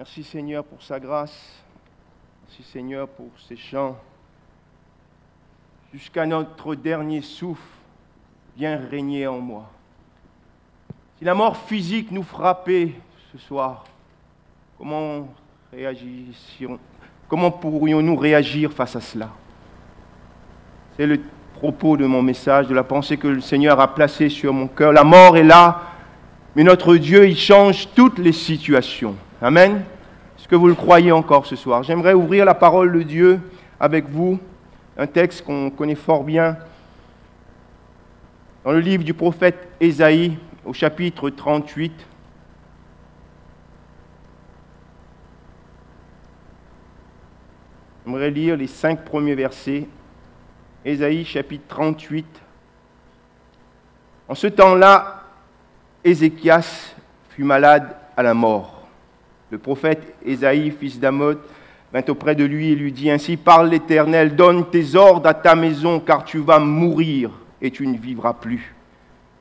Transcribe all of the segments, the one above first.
Merci Seigneur pour sa grâce. Merci Seigneur pour ces chants. Jusqu'à notre dernier souffle, viens régner en moi. Si la mort physique nous frappait ce soir, comment pourrions-nous réagir face à cela? C'est le propos de mon message, de la pensée que le Seigneur a placée sur mon cœur. La mort est là, mais notre Dieu, il change toutes les situations. Amen. Est-ce que vous le croyez encore ce soir? J'aimerais ouvrir la parole de Dieu avec vous, un texte qu'on connaît fort bien, dans le livre du prophète Ésaïe, au chapitre 38. J'aimerais lire les 5 premiers versets. Ésaïe, chapitre 38. En ce temps-là, Ézéchias fut malade à la mort. Le prophète Ésaïe, fils d'Amoz, vint auprès de lui et lui dit: Ainsi parle l'Éternel, donne tes ordres à ta maison, car tu vas mourir et tu ne vivras plus.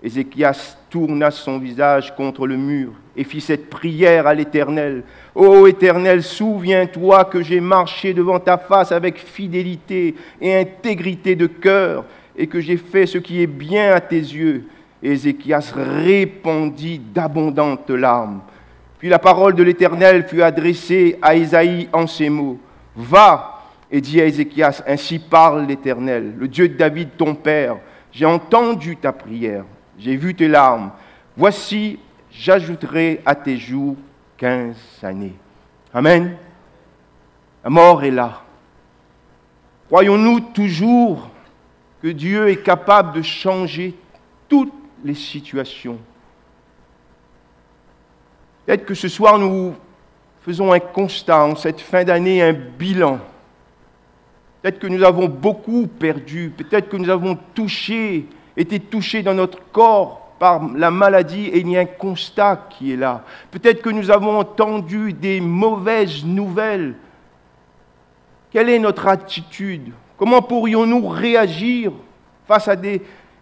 Ézéchias tourna son visage contre le mur et fit cette prière à l'Éternel. Ô Éternel, souviens-toi que j'ai marché devant ta face avec fidélité et intégrité de cœur, et que j'ai fait ce qui est bien à tes yeux. Ézéchias répandit d'abondantes larmes. Puis la parole de l'Éternel fut adressée à Ésaïe en ces mots: Va et dis à Ézéchias, ainsi parle l'Éternel, le Dieu de David ton père. J'ai entendu ta prière, j'ai vu tes larmes. Voici, j'ajouterai à tes jours 15 années. Amen. La mort est là. Croyons-nous toujours que Dieu est capable de changer toutes les situations? Peut-être que ce soir, nous faisons un constat, en cette fin d'année, un bilan. Peut-être que nous avons beaucoup perdu. Peut-être que nous avons été touchés dans notre corps par la maladie et il y a un constat qui est là. Peut-être que nous avons entendu des mauvaises nouvelles. Quelle est notre attitude? Comment pourrions-nous réagir face à des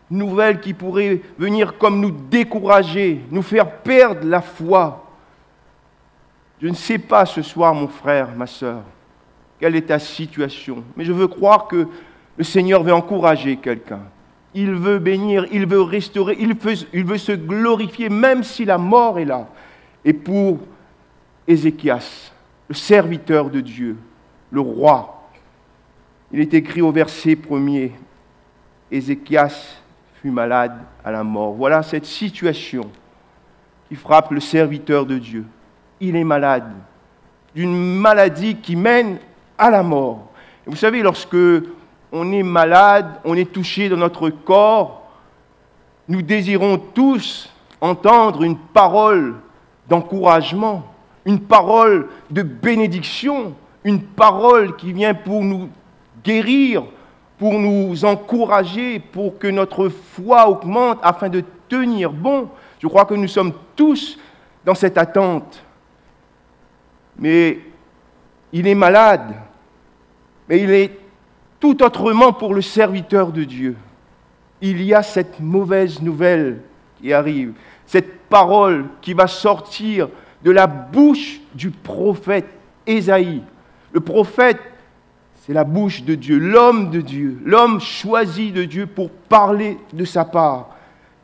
nouvelles qui pourraient venir comme nous décourager, nous faire perdre la foi? Je ne sais pas ce soir, mon frère, ma sœur, quelle est ta situation, mais je veux croire que le Seigneur veut encourager quelqu'un. Il veut bénir, il veut restaurer, il veut se glorifier, même si la mort est là. Et pour Ézéchias, le serviteur de Dieu, le roi, il est écrit au verset 1er, Ézéchias fut malade à la mort. Voilà cette situation qui frappe le serviteur de Dieu. Il est malade d'une maladie qui mène à la mort. Et vous savez, lorsque on est malade, on est touché dans notre corps, nous désirons tous entendre une parole d'encouragement, une parole de bénédiction, une parole qui vient pour nous guérir, pour nous encourager, pour que notre foi augmente afin de tenir bon. Je crois que nous sommes tous dans cette attente. Mais il est malade, mais il est tout autrement pour le serviteur de Dieu. Il y a cette mauvaise nouvelle qui arrive, cette parole qui va sortir de la bouche du prophète Ésaïe. Le prophète, c'est la bouche de Dieu, l'homme choisi de Dieu pour parler de sa part.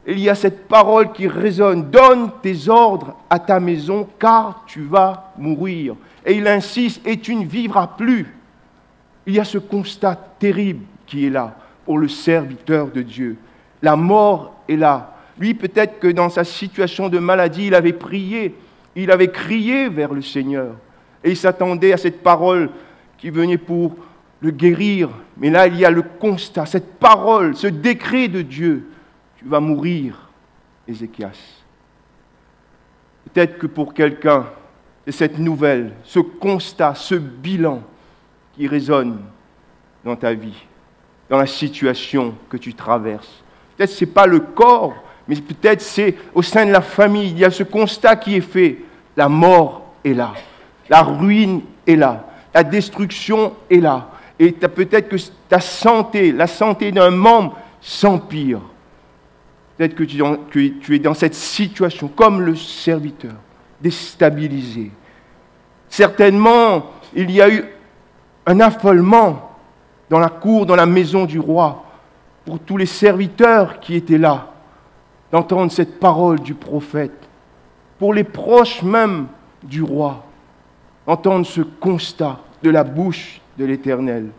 Il y a cette parole qui résonne: donne tes ordres à ta maison, car tu vas mourir. Et il insiste: et tu ne vivras plus. Il y a ce constat terrible qui est là pour le serviteur de Dieu. La mort est là. Lui, peut-être que dans sa situation de maladie, il avait prié, il avait crié vers le Seigneur. Et il s'attendait à cette parole qui venait pour le guérir. Mais là, il y a le constat, cette parole, ce décret de Dieu: tu vas mourir, Ézéchias. Peut-être que pour quelqu'un, c'est cette nouvelle, ce constat, ce bilan qui résonne dans ta vie, dans la situation que tu traverses. Peut-être que ce n'est pas le corps, mais peut-être c'est au sein de la famille. Il y a ce constat qui est fait. La mort est là, la ruine est là, la destruction est là. Et peut-être que ta santé, la santé d'un membre s'empire. Peut-être que tu es dans cette situation, comme le serviteur, déstabilisé. Certainement, il y a eu un affolement dans la cour, dans la maison du roi, pour tous les serviteurs qui étaient là, d'entendre cette parole du prophète, pour les proches même du roi, entendre ce constat de la bouche de l'Éternel.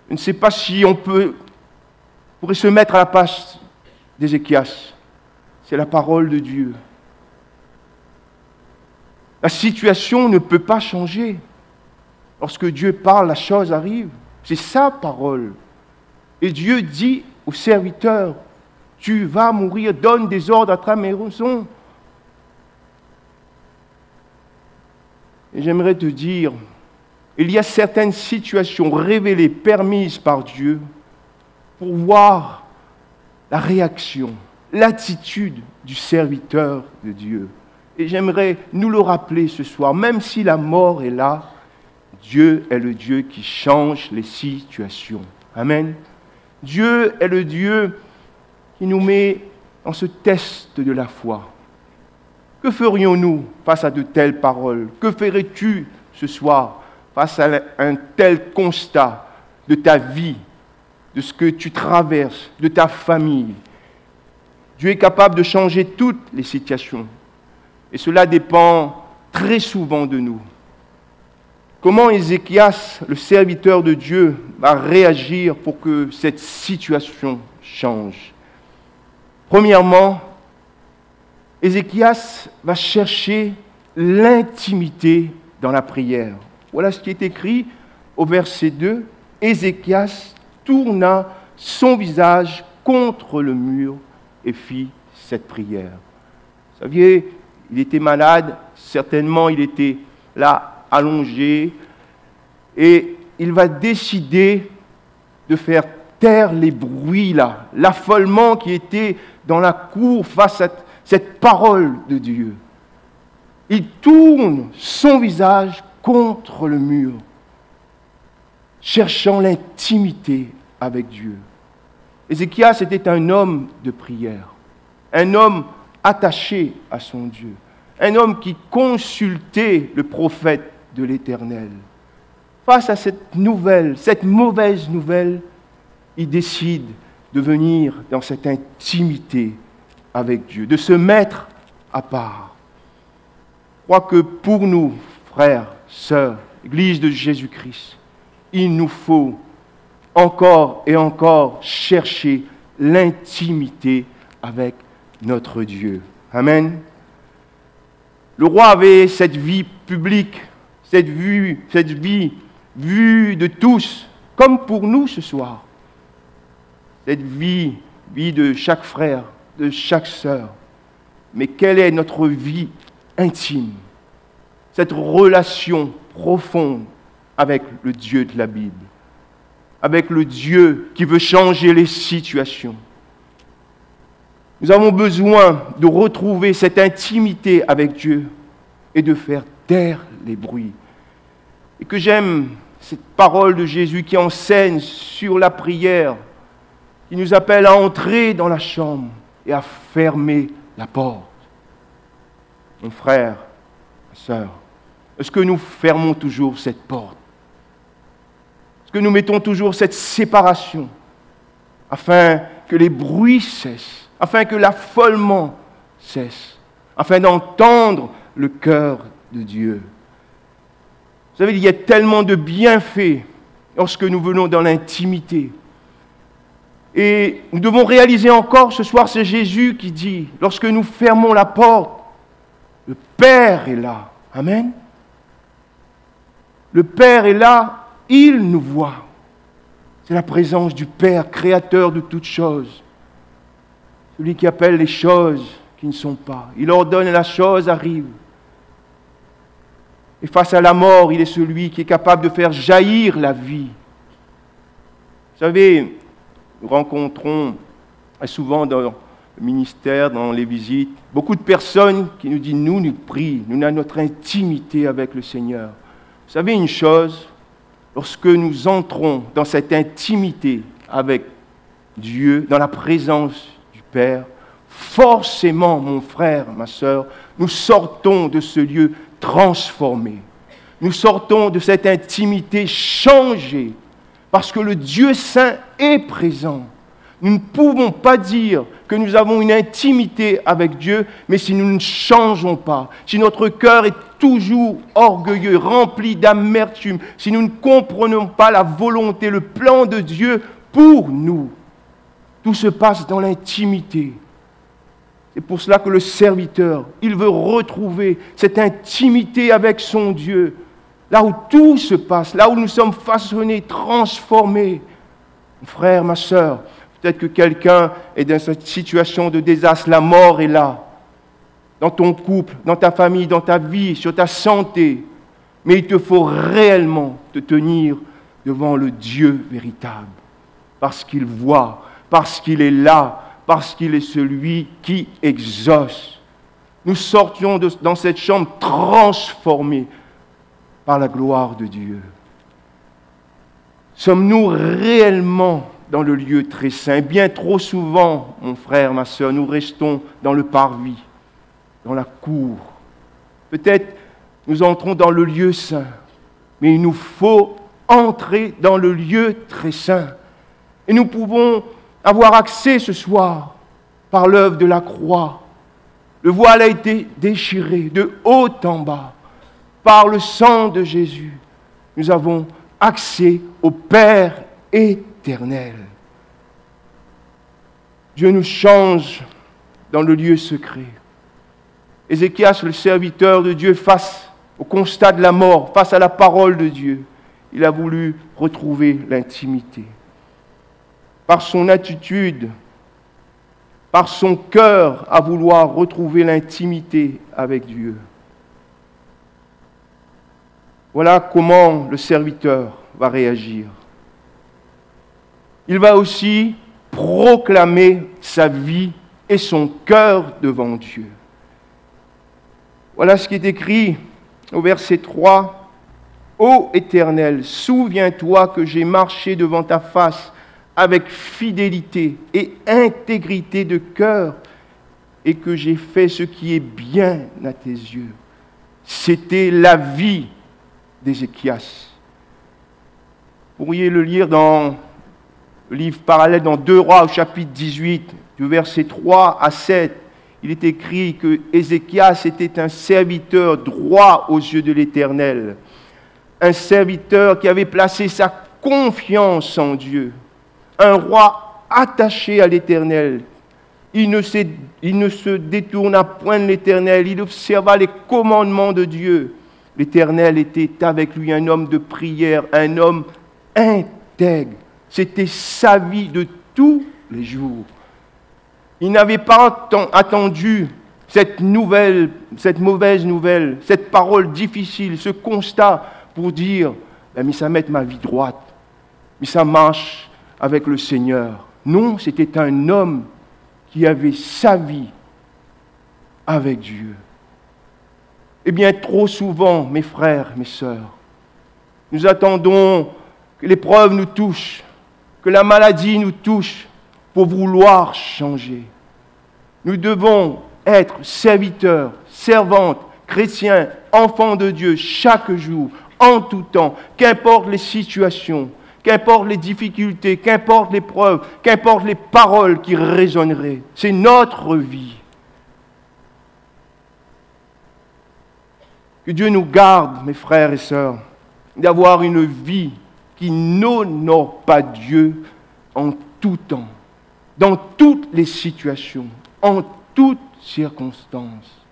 Je ne sais pas si on pourrait se mettre à la place d'Ézéchias. C'est la parole de Dieu. La situation ne peut pas changer. Lorsque Dieu parle, la chose arrive. C'est sa parole. Et Dieu dit au serviteur, tu vas mourir, donne des ordres à ta maison. Et j'aimerais te dire, il y a certaines situations révélées, permises par Dieu, pour voir la réaction, l'attitude du serviteur de Dieu. Et j'aimerais nous le rappeler ce soir, même si la mort est là, Dieu est le Dieu qui change les situations. Amen. Dieu est le Dieu qui nous met dans ce test de la foi. Que ferions-nous face à de telles paroles? Que ferais-tu ce soir face à un tel constat de ta vie, de ce que tu traverses, de ta famille? Dieu est capable de changer toutes les situations. Et cela dépend très souvent de nous. Comment Ézéchias, le serviteur de Dieu, va réagir pour que cette situation change? Premièrement, Ézéchias va chercher l'intimité dans la prière. Voilà ce qui est écrit au verset 2. Ézéchias tourna son visage contre le mur et fit cette prière. Vous saviez, il était malade, certainement il était là, allongé, et il va décider de faire taire les bruits là, l'affolement qui était dans la cour face à cette parole de Dieu. Il tourne son visage contre le mur, cherchant l'intimité avec Dieu. Ézéchias était un homme de prière, un homme attaché à son Dieu, un homme qui consultait le prophète de l'Éternel. Face à cette mauvaise nouvelle, il décide de venir dans cette intimité avec Dieu, de se mettre à part. Je crois que pour nous, frères, sœurs, Église de Jésus-Christ, il nous faut encore et encore chercher l'intimité avec notre Dieu. Amen. Le roi avait cette vie publique, cette vie vue de tous, comme pour nous ce soir. Cette vie de chaque frère, de chaque sœur. Mais quelle est notre vie intime? Cette relation profonde avec le Dieu de la Bible, avec le Dieu qui veut changer les situations. Nous avons besoin de retrouver cette intimité avec Dieu et de faire taire les bruits. Et que j'aime cette parole de Jésus qui enseigne sur la prière, qui nous appelle à entrer dans la chambre et à fermer la porte. Mon frère, ma sœur, est-ce que nous fermons toujours cette porte? Est-ce que nous mettons toujours cette séparation afin que les bruits cessent, afin que l'affolement cesse, afin d'entendre le cœur de Dieu? Vous savez, il y a tellement de bienfaits lorsque nous venons dans l'intimité. Et nous devons réaliser encore ce soir, c'est Jésus qui dit, lorsque nous fermons la porte, le Père est là. Amen. Le Père est là, il nous voit. C'est la présence du Père, créateur de toutes choses. Celui qui appelle les choses qui ne sont pas. Il ordonne et la chose arrive. Et face à la mort, il est celui qui est capable de faire jaillir la vie. Vous savez, nous rencontrons souvent dans le ministère, dans les visites, beaucoup de personnes qui nous disent, nous prient, nous avons notre intimité avec le Seigneur. Vous savez une chose, lorsque nous entrons dans cette intimité avec Dieu, dans la présence du Père, forcément, mon frère, ma sœur, nous sortons de ce lieu transformés. Nous sortons de cette intimité changée parce que le Dieu Saint est présent. Nous ne pouvons pas dire que nous avons une intimité avec Dieu, mais si nous ne changeons pas, si notre cœur est toujours orgueilleux, rempli d'amertume, si nous ne comprenons pas la volonté, le plan de Dieu pour nous, tout se passe dans l'intimité. C'est pour cela que le serviteur, il veut retrouver cette intimité avec son Dieu, là où tout se passe, là où nous sommes façonnés, transformés. Mon frère, ma sœur, peut-être que quelqu'un est dans cette situation de désastre, la mort est là, dans ton couple, dans ta famille, dans ta vie, sur ta santé. Mais il te faut réellement te tenir devant le Dieu véritable, parce qu'il voit, parce qu'il est là, parce qu'il est celui qui exauce. Nous sortions dans cette chambre transformés par la gloire de Dieu. Sommes-nous réellement dans le lieu très saint? Bien trop souvent, mon frère, ma sœur, nous restons dans le parvis, dans la cour. Peut-être nous entrons dans le lieu saint, mais il nous faut entrer dans le lieu très saint. Et nous pouvons avoir accès ce soir par l'œuvre de la croix. Le voile a été déchiré de haut en bas. Par le sang de Jésus, nous avons accès au Père éternel. Dieu nous change dans le lieu secret. Ézéchias, le serviteur de Dieu, face au constat de la mort, face à la parole de Dieu, il a voulu retrouver l'intimité. Par son attitude, par son cœur à vouloir retrouver l'intimité avec Dieu. Voilà comment le serviteur va réagir. Il va aussi proclamer sa vie et son cœur devant Dieu. Voilà ce qui est écrit au verset 3. « Ô Éternel, souviens-toi que j'ai marché devant ta face avec fidélité et intégrité de cœur et que j'ai fait ce qui est bien à tes yeux. » C'était la vie d'Ézéchias. Vous pourriez le lire dans le livre parallèle dans 2 Rois au chapitre 18, du verset 3 à 7. Il est écrit que Ézéchias était un serviteur droit aux yeux de l'Éternel, un serviteur qui avait placé sa confiance en Dieu, un roi attaché à l'Éternel. Il ne se détourna point de l'Éternel, il observa les commandements de Dieu. L'Éternel était avec lui, un homme de prière, un homme intègre. C'était sa vie de tous les jours. Il n'avait pas attendu cette mauvaise nouvelle, cette parole difficile, ce constat pour dire « mais ça met ma vie droite, mais ça marche avec le Seigneur ». Non, c'était un homme qui avait sa vie avec Dieu. Eh bien, trop souvent, mes frères, mes sœurs, nous attendons que l'épreuve nous touche, que la maladie nous touche pour vouloir changer. Nous devons être serviteurs, servantes, chrétiens, enfants de Dieu chaque jour, en tout temps, qu'importe les situations, qu'importe les difficultés, qu'importe l'épreuve, qu'importe les paroles qui résonneraient. C'est notre vie. Que Dieu nous garde, mes frères et sœurs, d'avoir une vie qui n'honore pas Dieu en tout temps, dans toutes les situations, en toutes circonstances.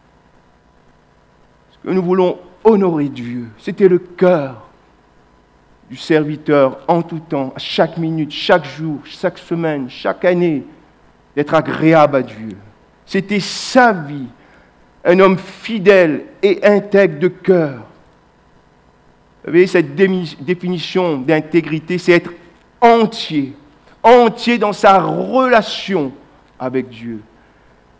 Parce que nous voulons honorer Dieu. C'était le cœur du serviteur en tout temps, à chaque minute, chaque jour, chaque semaine, chaque année, d'être agréable à Dieu. C'était sa vie, un homme fidèle et intègre de cœur. Vous savez, cette définition d'intégrité, c'est être entier dans sa relation avec Dieu.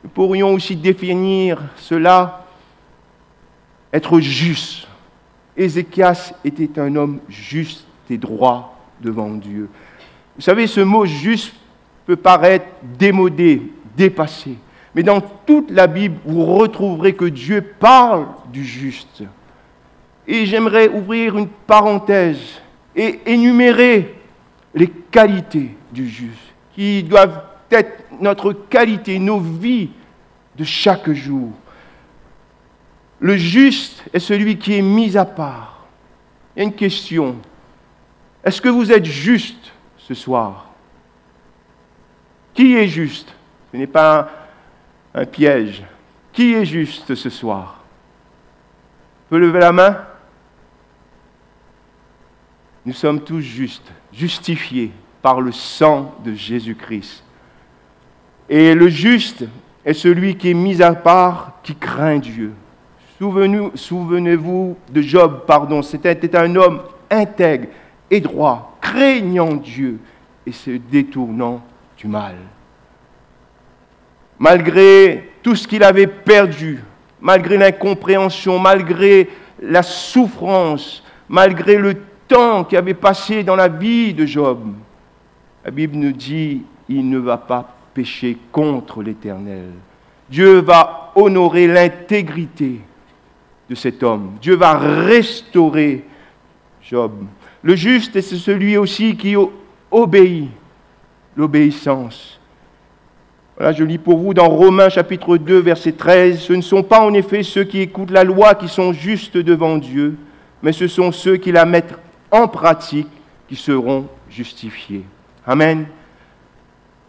Nous pourrions aussi définir cela, être juste. Ézéchias était un homme juste et droit devant Dieu. Vous savez, ce mot « juste » peut paraître démodé, dépassé. Mais dans toute la Bible, vous retrouverez que Dieu parle du juste. Et j'aimerais ouvrir une parenthèse et énumérer les qualités du juste, qui doivent être notre qualité, nos vies de chaque jour. Le juste est celui qui est mis à part. Il y a une question. Est-ce que vous êtes juste ce soir? Qui est juste? Ce n'est pas un piège. Qui est juste ce soir? Peut lever la main? Nous sommes tous justes, justifiés par le sang de Jésus-Christ. Et le juste est celui qui est mis à part, qui craint Dieu. Souvenez-vous de Job, c'était un homme intègre et droit, craignant Dieu et se détournant du mal. Malgré tout ce qu'il avait perdu, malgré l'incompréhension, malgré la souffrance, malgré le temps qui avait passé dans la vie de Job, la Bible nous dit, il ne va pas pécher contre l'Éternel. Dieu va honorer l'intégrité de cet homme. Dieu va restaurer Job. Le juste, c'est celui aussi qui obéit, l'obéissance. Voilà, je lis pour vous dans Romains chapitre 2, verset 13. Ce ne sont pas en effet ceux qui écoutent la loi qui sont justes devant Dieu, mais ce sont ceux qui la mettent en pratique qui seront justifiés. Amen.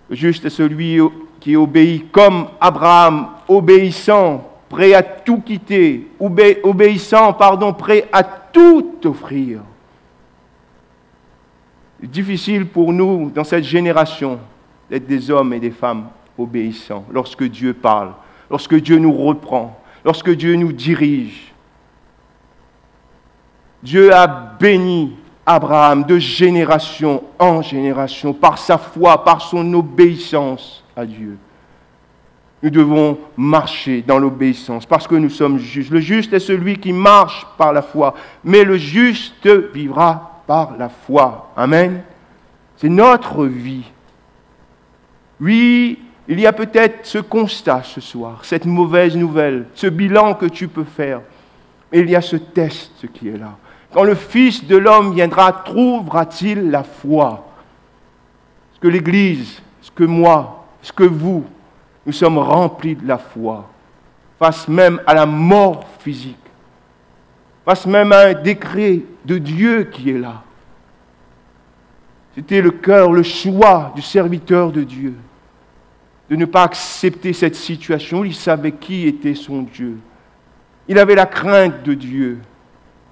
Le juste est celui qui obéit comme Abraham, obéissant, prêt à tout quitter, prêt à tout offrir. C'est difficile pour nous, dans cette génération, d'être des hommes et des femmes obéissants lorsque Dieu parle, lorsque Dieu nous reprend, lorsque Dieu nous dirige. Dieu a béni Abraham de génération en génération par sa foi, par son obéissance à Dieu. Nous devons marcher dans l'obéissance parce que nous sommes justes. Le juste est celui qui marche par la foi, mais le juste vivra par la foi. Amen. C'est notre vie. Oui, il y a peut-être ce constat ce soir, cette mauvaise nouvelle, ce bilan que tu peux faire, mais il y a ce test qui est là. Quand le Fils de l'homme viendra, trouvera-t-il la foi? Est-ce que l'Église, est-ce que moi, est-ce que vous, nous sommes remplis de la foi, face même à la mort physique, face même à un décret de Dieu qui est là? C'était le cœur, le choix du serviteur de Dieu, de ne pas accepter cette situation. Il savait qui était son Dieu. Il avait la crainte de Dieu.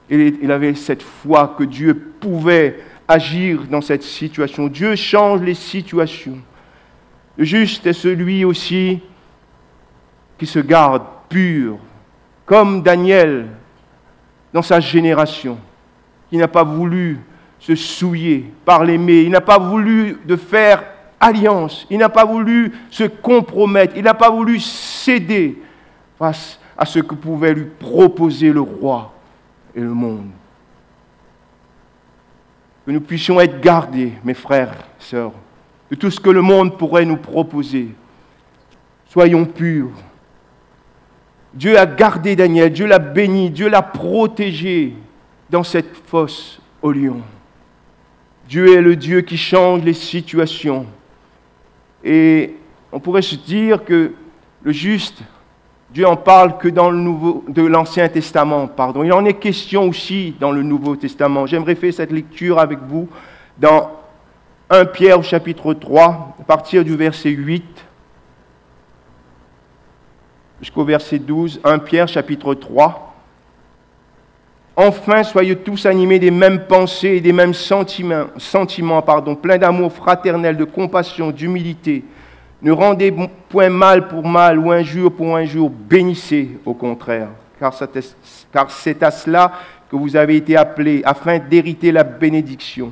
Et il avait cette foi que Dieu pouvait agir dans cette situation. Dieu change les situations. Le juste est celui aussi qui se garde pur, comme Daniel dans sa génération, qui n'a pas voulu se souiller par les mets, il n'a pas voulu de faire alliance, il n'a pas voulu se compromettre, il n'a pas voulu céder face à ce que pouvait lui proposer le roi et le monde. Que nous puissions être gardés, mes frères et sœurs, de tout ce que le monde pourrait nous proposer. Soyons purs. Dieu a gardé Daniel, Dieu l'a béni, Dieu l'a protégé dans cette fosse aux lions. Dieu est le Dieu qui change les situations. Et on pourrait se dire que le juste, Dieu en parle que dans l'Ancien Testament, Il en est question aussi dans le Nouveau Testament. J'aimerais faire cette lecture avec vous dans 1 Pierre chapitre 3, à partir du verset 8 jusqu'au verset 12. 1 Pierre chapitre 3. Enfin, soyez tous animés des mêmes pensées et des mêmes sentiments, pleins d'amour fraternel, de compassion, d'humilité. Ne rendez point mal pour mal ou injure pour injure, bénissez au contraire, car c'est à cela que vous avez été appelés, afin d'hériter la bénédiction.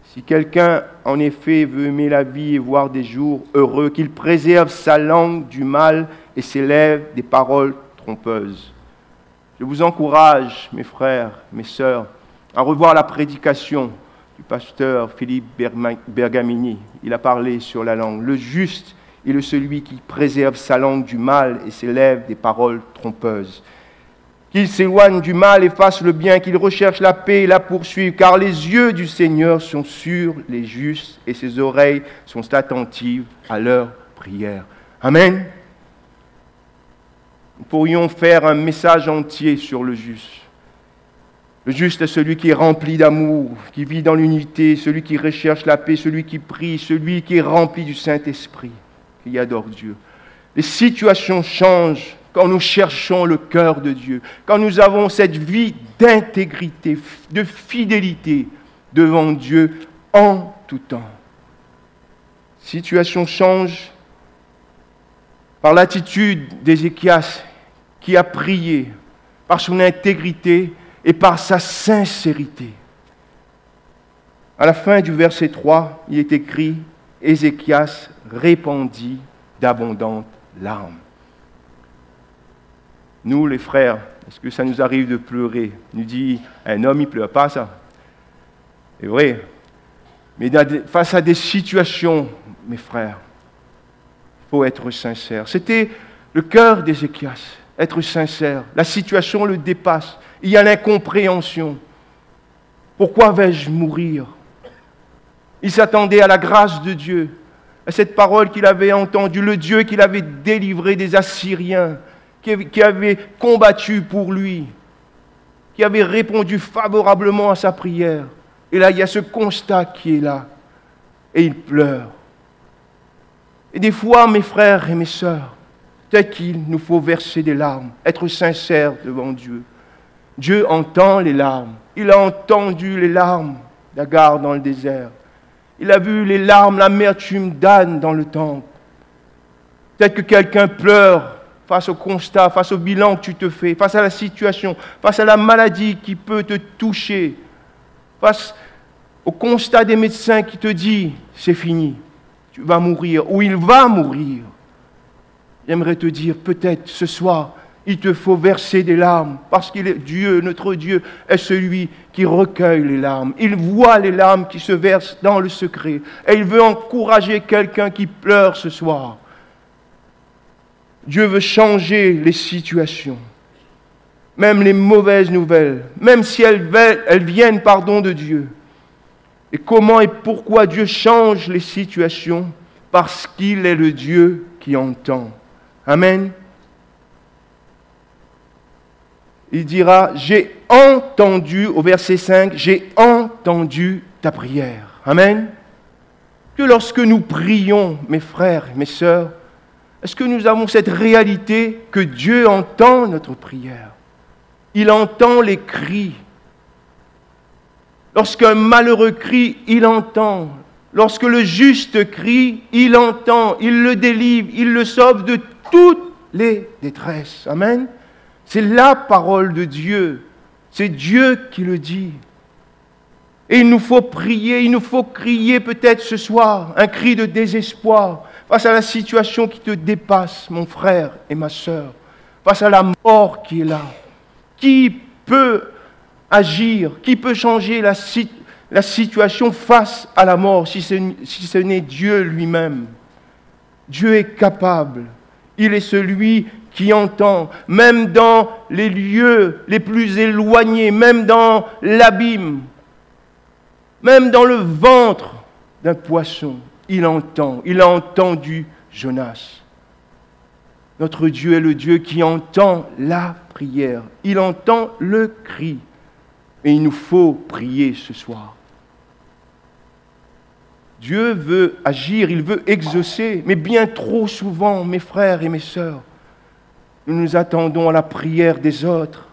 Si quelqu'un, en effet, veut aimer la vie et voir des jours heureux, qu'il préserve sa langue du mal et ses lèvres des paroles trompeuses. Je vous encourage, mes frères, mes sœurs, à revoir la prédication du pasteur Philippe Bergamini. Il a parlé sur la langue. Le juste, Il est celui qui préserve sa langue du mal et ses lèvres des paroles trompeuses. Qu'il s'éloigne du mal et fasse le bien, qu'il recherche la paix et la poursuive, car les yeux du Seigneur sont sur les justes et ses oreilles sont attentives à leurs prières. Amen. Nous pourrions faire un message entier sur le juste. Le juste est celui qui est rempli d'amour, qui vit dans l'unité, celui qui recherche la paix, celui qui prie, celui qui est rempli du Saint-Esprit, qui adore Dieu. Les situations changent quand nous cherchons le cœur de Dieu, quand nous avons cette vie d'intégrité, de fidélité devant Dieu en tout temps. Situation change par l'attitude d'Ézéchias qui a prié, par son intégrité et par sa sincérité. À la fin du verset 3, il est écrit « Ézéchias répandit d'abondantes larmes ». Nous, les frères, est-ce que ça nous arrive de pleurer? Nous dit, un homme, il ne pleure pas, ça. C'est vrai. Mais face à des situations, mes frères, il faut être sincère. C'était le cœur d'Ézéchias, être sincère. La situation le dépasse. Il y a l'incompréhension. Pourquoi vais-je mourir? Il s'attendait à la grâce de Dieu, à cette parole qu'il avait entendue, le Dieu qu'il avait délivré des Assyriens, qui avait combattu pour lui, qui avait répondu favorablement à sa prière. Et là, il y a ce constat qui est là. Et il pleure. Et des fois, mes frères et mes sœurs, peut-être qu'il nous faut verser des larmes, être sincères devant Dieu. Dieu entend les larmes. Il a entendu les larmes d'Agar dans le désert. Il a vu les larmes, l'amertume d'Anne dans le temple. Peut-être que quelqu'un pleure face au constat, face au bilan que tu te fais, face à la situation, face à la maladie qui peut te toucher, face au constat des médecins qui te dit « c'est fini, tu vas mourir » ou « il va mourir ». J'aimerais te dire peut-être ce soir, il te faut verser des larmes parce qu'il est Dieu, notre Dieu, est celui qui recueille les larmes. Il voit les larmes qui se versent dans le secret et il veut encourager quelqu'un qui pleure ce soir. Dieu veut changer les situations, même les mauvaises nouvelles, même si elles viennent de Dieu. Et comment et pourquoi Dieu change les situations? Parce qu'il est le Dieu qui entend. Amen. Il dira, j'ai entendu, au verset 5, j'ai entendu ta prière. Amen. Que lorsque nous prions, mes frères et mes sœurs, est-ce que nous avons cette réalité que Dieu entend notre prière? Il entend les cris. Lorsqu'un malheureux crie, il entend. Lorsque le juste crie, il entend, il le délivre, il le sauve de toutes les détresses. Amen. C'est la parole de Dieu. C'est Dieu qui le dit. Et il nous faut prier, il nous faut crier peut-être ce soir, un cri de désespoir, face à la situation qui te dépasse, mon frère et ma sœur, face à la mort qui est là. Qui peut agir, qui peut changer la situation face à la mort si ce n'est Dieu lui-même? Dieu est capable. Il est celui qui entend, même dans les lieux les plus éloignés, même dans l'abîme, même dans le ventre d'un poisson. Il entend. Il a entendu Jonas. Notre Dieu est le Dieu qui entend la prière. Il entend le cri. Et il nous faut prier ce soir. Dieu veut agir, il veut exaucer, mais bien trop souvent, mes frères et mes sœurs, nous nous attendons à la prière des autres.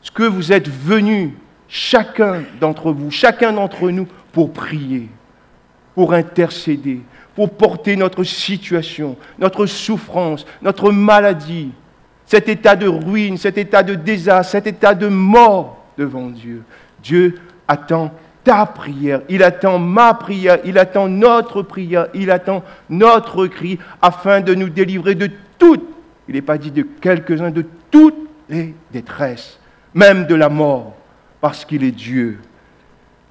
Est-ce que vous êtes venus, chacun d'entre vous, chacun d'entre nous, pour prier, pour intercéder, pour porter notre situation, notre souffrance, notre maladie, cet état de ruine, cet état de désastre, cet état de mort devant Dieu? Dieu attend ta prière, il attend ma prière, il attend notre prière, il attend notre cri afin de nous délivrer de toutes, il n'est pas dit de quelques-uns, de toutes les détresses, même de la mort, parce qu'il est Dieu.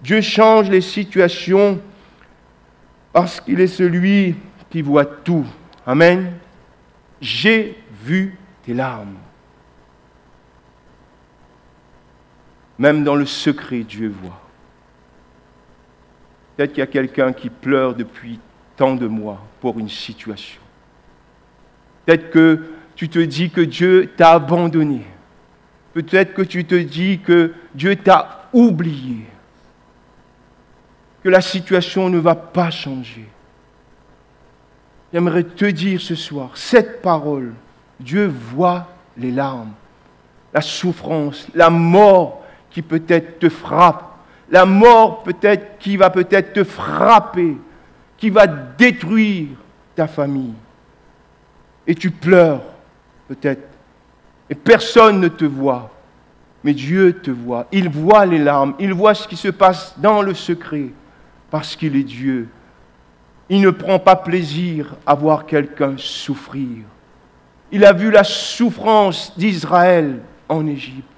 Dieu change les situations parce qu'il est celui qui voit tout. Amen. J'ai vu tes larmes. Même dans le secret, Dieu voit. Peut-être qu'il y a quelqu'un qui pleure depuis tant de mois pour une situation. Peut-être que tu te dis que Dieu t'a abandonné. Peut-être que tu te dis que Dieu t'a oublié. Que la situation ne va pas changer. J'aimerais te dire ce soir, cette parole, Dieu voit les larmes, la souffrance, la mort qui peut-être te frappe, la mort peut-être qui va peut-être te frapper, qui va détruire ta famille. Et tu pleures peut-être, et personne ne te voit, mais Dieu te voit. Il voit les larmes, il voit ce qui se passe dans le secret, parce qu'il est Dieu. Il ne prend pas plaisir à voir quelqu'un souffrir. Il a vu la souffrance d'Israël en Égypte.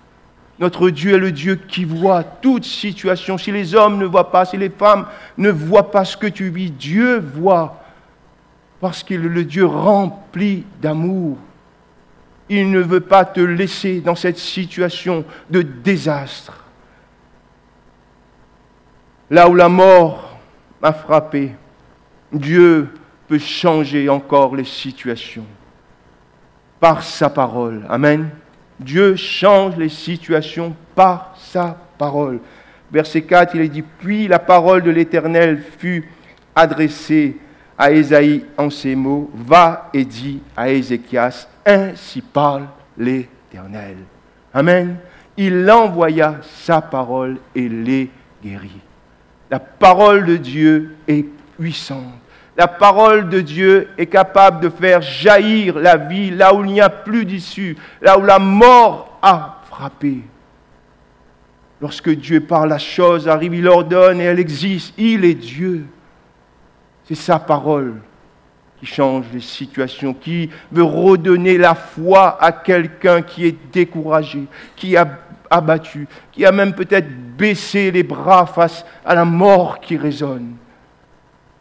Notre Dieu est le Dieu qui voit toute situation. Si les hommes ne voient pas, si les femmes ne voient pas ce que tu vis, Dieu voit. Parce qu'il est le Dieu rempli d'amour. Il ne veut pas te laisser dans cette situation de désastre. Là où la mort m'a frappé, Dieu peut changer encore les situations par sa parole. Amen. Dieu change les situations par sa parole. Verset 4, il est dit, puis la parole de l'Éternel fut adressée à Ésaïe en ces mots, va et dis à Ézéchias, ainsi parle l'Éternel. Amen. Il envoya sa parole et les guérit. La parole de Dieu est puissante. La parole de Dieu est capable de faire jaillir la vie là où il n'y a plus d'issue, là où la mort a frappé. Lorsque Dieu parle, la chose arrive, il ordonne et elle existe. Il est Dieu. C'est sa parole qui change les situations, qui veut redonner la foi à quelqu'un qui est découragé, qui est abattu, qui a même peut-être baissé les bras face à la mort qui résonne.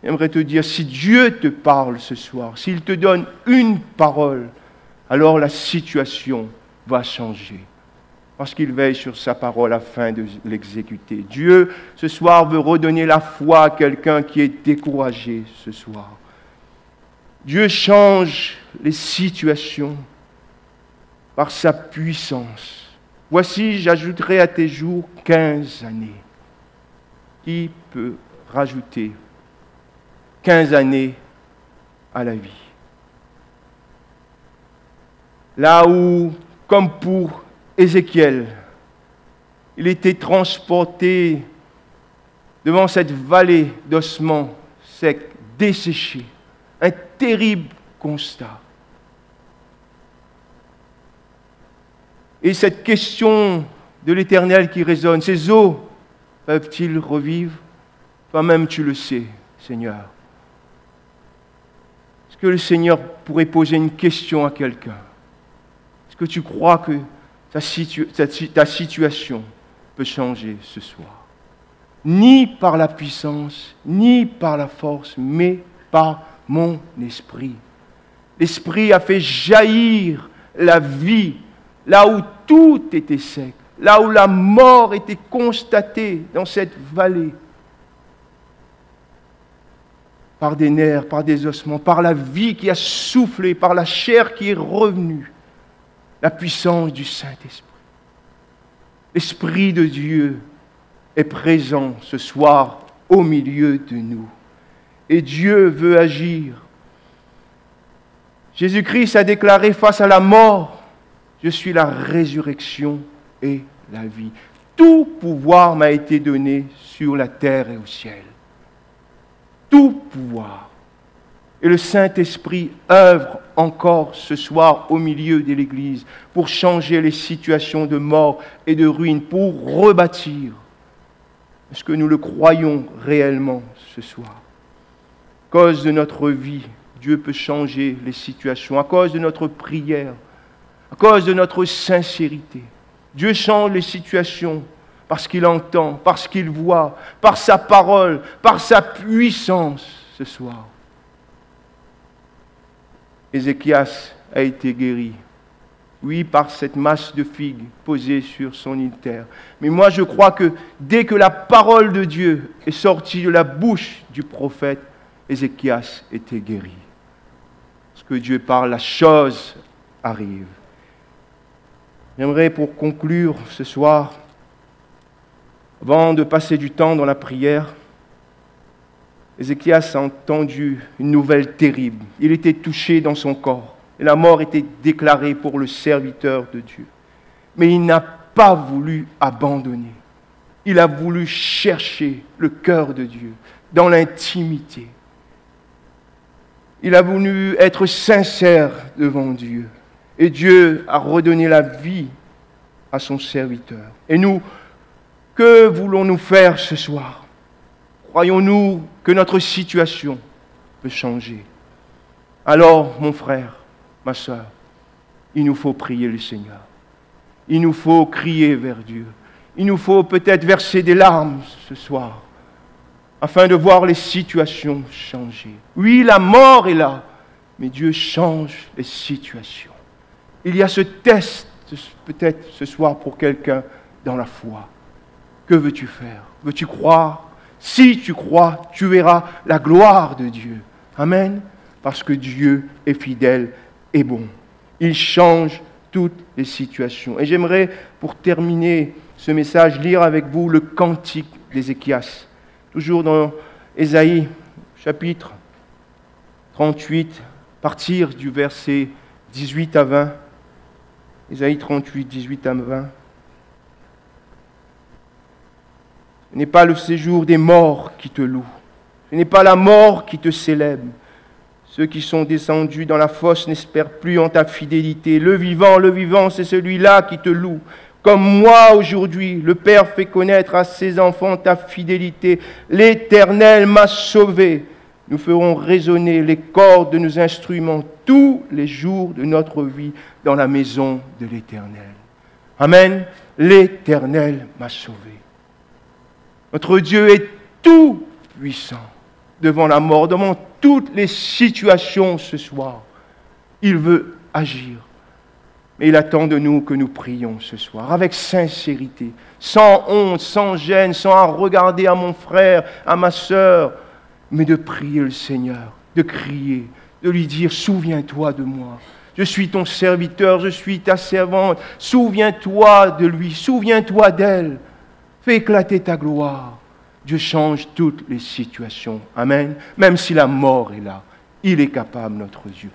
J'aimerais te dire, si Dieu te parle ce soir, s'il te donne une parole, alors la situation va changer. Parce qu'il veille sur sa parole afin de l'exécuter. Dieu, ce soir, veut redonner la foi à quelqu'un qui est découragé ce soir. Dieu change les situations par sa puissance. Voici, j'ajouterai à tes jours 15 années. Qui peut rajouter 15 années à la vie? Là où, comme pour Ézéchiel, il était transporté devant cette vallée d'ossements secs, desséchés, un terrible constat. Et cette question de l'Éternel qui résonne, ces eaux peuvent-ils revivre? Toi-même tu le sais, Seigneur. Est-ce que le Seigneur pourrait poser une question à quelqu'un? Est-ce que tu crois que ta situation peut changer ce soir? Ni par la puissance, ni par la force, mais par mon esprit. L'esprit a fait jaillir la vie là où tout était sec, là où la mort était constatée dans cette vallée. Par des nerfs, par des ossements, par la vie qui a soufflé, par la chair qui est revenue, la puissance du Saint-Esprit. L'Esprit de Dieu est présent ce soir au milieu de nous. Et Dieu veut agir. Jésus-Christ a déclaré face à la mort, « Je suis la résurrection et la vie. Tout pouvoir m'a été donné sur la terre et au ciel. » Tout pouvoir. Et le Saint-Esprit œuvre encore ce soir au milieu de l'Église pour changer les situations de mort et de ruine, pour rebâtir. Est-ce que nous le croyons réellement ce soir? À cause de notre vie, Dieu peut changer les situations. À cause de notre prière, à cause de notre sincérité, Dieu change les situations parce qu'il entend, parce qu'il voit, par sa parole, par sa puissance ce soir. Ézéchias a été guéri. Oui, par cette masse de figues posée sur son ultère. Mais moi, je crois que dès que la parole de Dieu est sortie de la bouche du prophète, Ézéchias était guéri. Parce que Dieu parle, la chose arrive. J'aimerais, pour conclure ce soir, avant de passer du temps dans la prière, Ézéchias a entendu une nouvelle terrible. Il était touché dans son corps. Et la mort était déclarée pour le serviteur de Dieu. Mais il n'a pas voulu abandonner. Il a voulu chercher le cœur de Dieu dans l'intimité. Il a voulu être sincère devant Dieu. Et Dieu a redonné la vie à son serviteur. Et nous, que voulons-nous faire ce soir? Croyons-nous que notre situation peut changer? Alors, mon frère, ma sœur, il nous faut prier le Seigneur. Il nous faut crier vers Dieu. Il nous faut peut-être verser des larmes ce soir, afin de voir les situations changer. Oui, la mort est là, mais Dieu change les situations. Il y a ce test, peut-être ce soir pour quelqu'un, dans la foi. Que veux-tu faire? Veux-tu croire? Si tu crois, tu verras la gloire de Dieu. Amen. Parce que Dieu est fidèle et bon. Il change toutes les situations. Et j'aimerais, pour terminer ce message, lire avec vous le cantique d'Ézéchias. Toujours dans Ésaïe, chapitre 38, partir du verset 18 à 20. Ésaïe 38, 18 à 20. Ce n'est pas le séjour des morts qui te loue. Ce n'est pas la mort qui te célèbre. Ceux qui sont descendus dans la fosse n'espèrent plus en ta fidélité. Le vivant, c'est celui-là qui te loue. Comme moi aujourd'hui, le Père fait connaître à ses enfants ta fidélité. L'Éternel m'a sauvé. Nous ferons résonner les cordes de nos instruments tous les jours de notre vie dans la maison de l'Éternel. Amen. L'Éternel m'a sauvé. Notre Dieu est tout puissant devant la mort, devant toutes les situations ce soir. Il veut agir. Mais il attend de nous que nous prions ce soir avec sincérité, sans honte, sans gêne, sans regarder à mon frère, à ma sœur, mais de prier le Seigneur, de crier, de lui dire « Souviens-toi de moi, je suis ton serviteur, je suis ta servante, souviens-toi de lui, souviens-toi d'elle, fais éclater ta gloire. » Dieu change toutes les situations. Amen. Même si la mort est là, il est capable, notre Dieu.